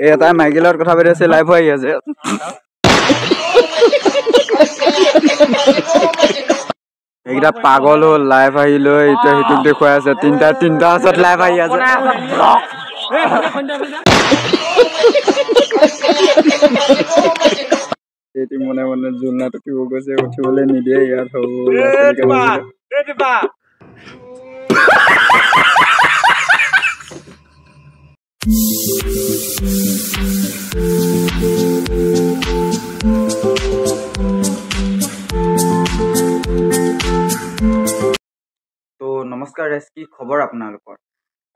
এটাই মাইকেলৰ কথা পাতি আছে লাইভ হৈ আছে এইটা পাগল হ'ল লাইভ আহি লৈ এতিয়া হিতুক দেখুৱাই আছে তিনটা আছে লাইভ আহি আছে এটি মনে মনে জুলনাটো কি গৈছে উঠিবলৈ নিদিয়ে ইয়াত তো নমস্কাৰ ৰেছ কি খবৰ আপোনালোকৰ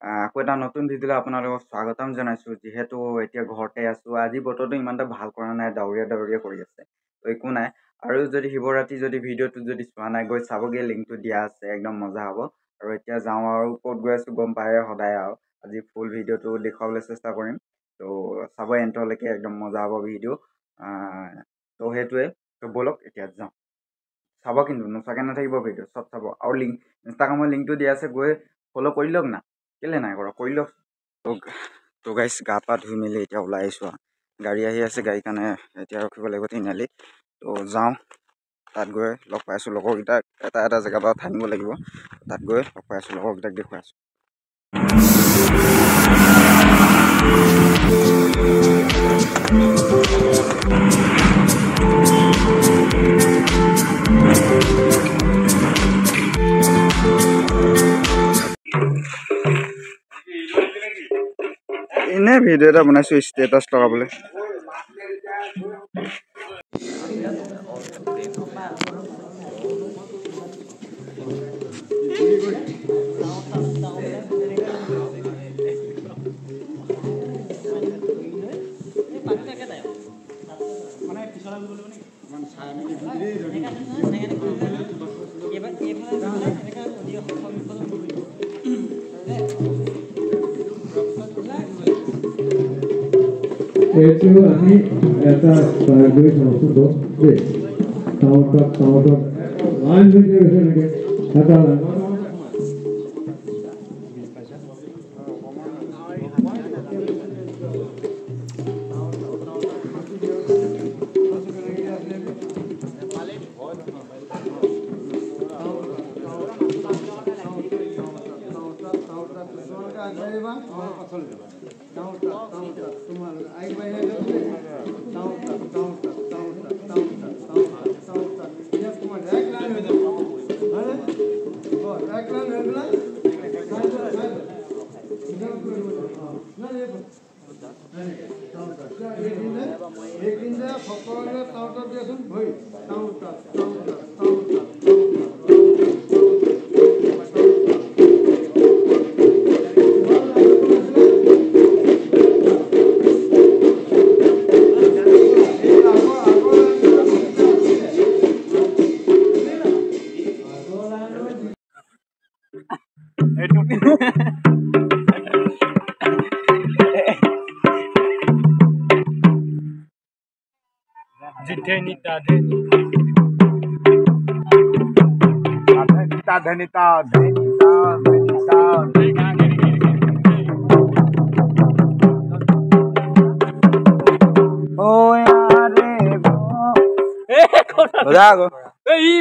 আকৌ এটা নতুন ভিডিঅ'লৈ আপোনালোকক স্বাগতম জনাইছোঁ যিহেতু এতিয়া ঘৰতে আছোঁ আজি বতৰটো ইমান এটা ভাল কৰা নাই ডাৱৰীয়া কৰি আছে তো একো নাই আৰু যদি শিৱৰাত্ৰি যদি ভিডিঅ'টো যদি চোৱা নাই গৈ চাবগৈ লিংকটো দিয়া আছে একদম মজা হ'ব আৰু এতিয়া যাওঁ আৰু ক'ত গৈ আছোঁ গম পায়ে সদায় আৰু আজি ফুল ভিডিঅ'টো দেখুৱাবলৈ চেষ্টা কৰিম তো চাব এণ্টলৈকে একদম মজা হ'ব ভিডিঅ' তো সেইটোৱে তো ব'লক এতিয়া যাওঁ চাব কিন্তু নোচোৱাকৈ নাথাকিব ভিডিঅ' চব চাব আৰু লিংক ইনষ্টাগ্ৰামৰ লিংকটো দিয়া আছে গৈ ফ'ল' কৰি লওক না কেলৈ নাই কৰা কৰি লওক তো গাইছ গা পা ধুই মেলি এতিয়া ওলাই আহিছোঁ আৰু গাড়ী আহি আছে গাড়ী কাৰণে এতিয়া ৰখিব লাগিব তিনিআলিত তো যাওঁ তাত গৈ লগ পাইছোঁ লগৰকেইটাক এটা জেগাৰ পৰা ঠানিব লাগিব তাত গৈ লগ পাই আছোঁ লগৰকেইটাক দেখুৱাই আছোঁ এনে ভিডিঅ' এটা বনাইছোঁ ষ্টেটাছ লগাবলৈ এইটো আমি এটা গৈ থাকোঁ দেই টাউনত লাইন হৈ গৈছে এনেকৈ এটা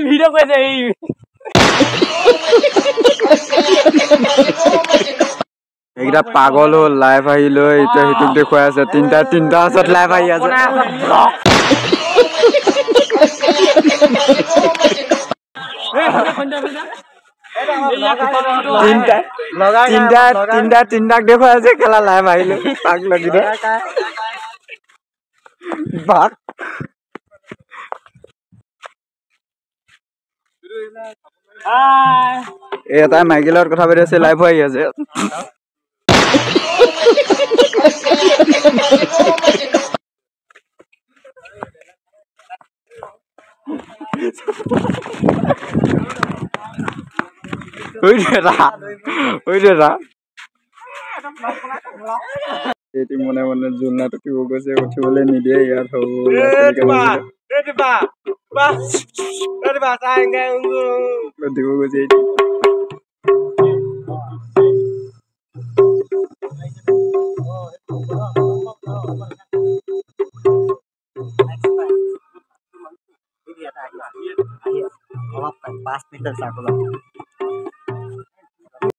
ভিডিঅ' কৈছে এইকেইটা পাগল হ'ল লাইভ আহি লৈ এতিয়া হিতুক দেখুৱাই আছে তিনটা আছে লাইভ আহি আছে তিনটাক দেখুৱাই আছে খেলা লাইভ আহিলো পাক লাগি বাক এটাই মাইকেলৰ কথা পাতি আছে লাইভ হৈ আছে এটি মনে মনে জুলনাটো কি গৈছে উঠিবলৈ নিদিয়ে ইয়াত দিব গৈছে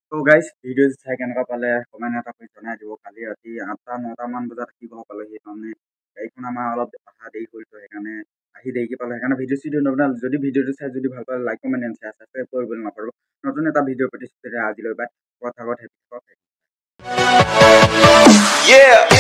তো গাইজ ভিডিঅ' চাই কেনেকুৱা পালে কমেণ্ট এটা কৰি জনাই দিব। কালি ৰাতি 8টা-9টামান বজাত আহি ঘৰ পালোহি। তাৰমানে গাড়ীখন আমাৰ অলপ অহা দেৰি হ'ল, তো সেইকাৰণে আহি দেৰিকৈ পালোঁ। সেইকাৰণে ভিডিঅ' চিডিঅ' নবনালোঁ। যদি ভিডিঅ'টো চাই যদি ভাল পালে like comment and share subscribe কৰিবলৈ নাপাহৰিব। নতুন এটা ভিডিঅ' প্ৰতিশ্ৰুতিৰে আজিলৈ পাই কথা হেপী থাকক। Yeah.